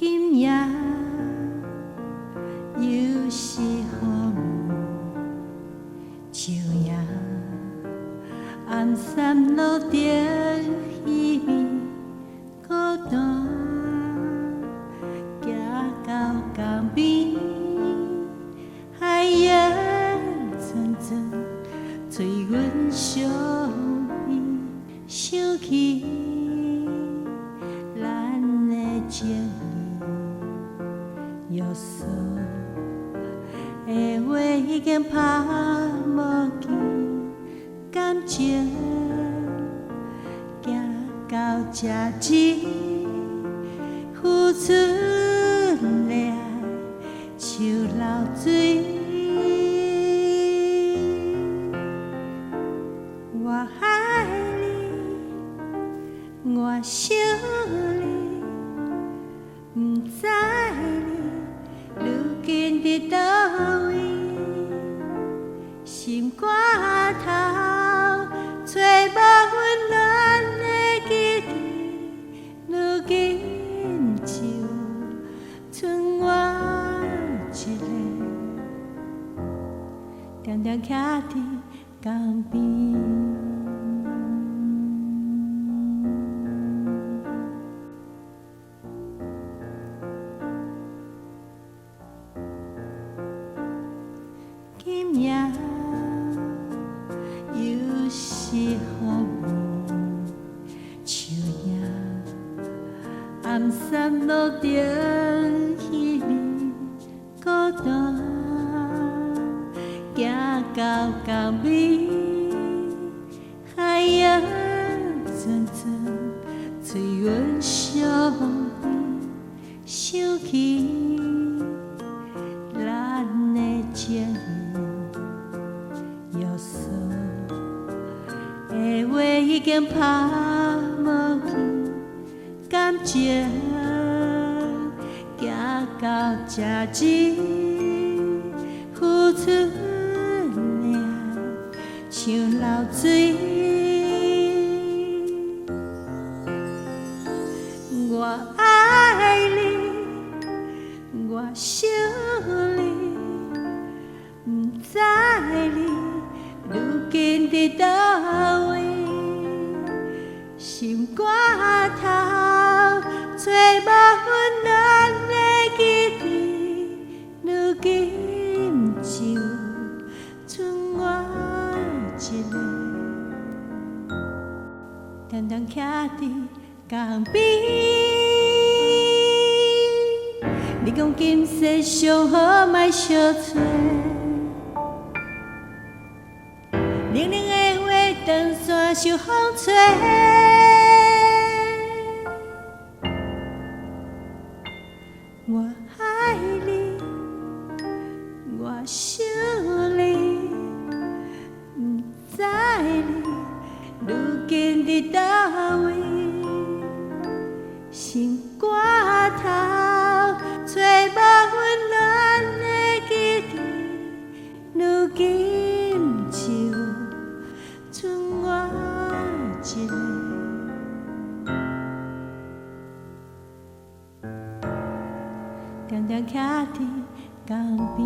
今夜又是雨树影，暗山路顶稀微孤单，行到江边，海洋阵阵催阮相依，想起咱的情意，约束的话已经拍无记，感情行到这止，付出的爱像流水。我爱你，我想你，不知你如今伫倒位，心肝头找无温暖的基地，如今就剩我一个，常常徛伫江边。今夜又是雨树影，暗山路顶稀微孤单，行到江边，海洋阵阵催阮相依，想起咱的情意，约束的话已经拍无记，感情行到这止，付出的爱像流水。我爱你，我想你，不知你如今伫倒位，心肝头找无温暖的基地，如今就剩我一个，常常徛伫江边。你讲今世上好莫相找，冷冷的话长线受风吹。我爱你，我想你，不知你如今伫倒位，心肝头找无温暖的基地，如今就剩我一个，常常徛伫江边。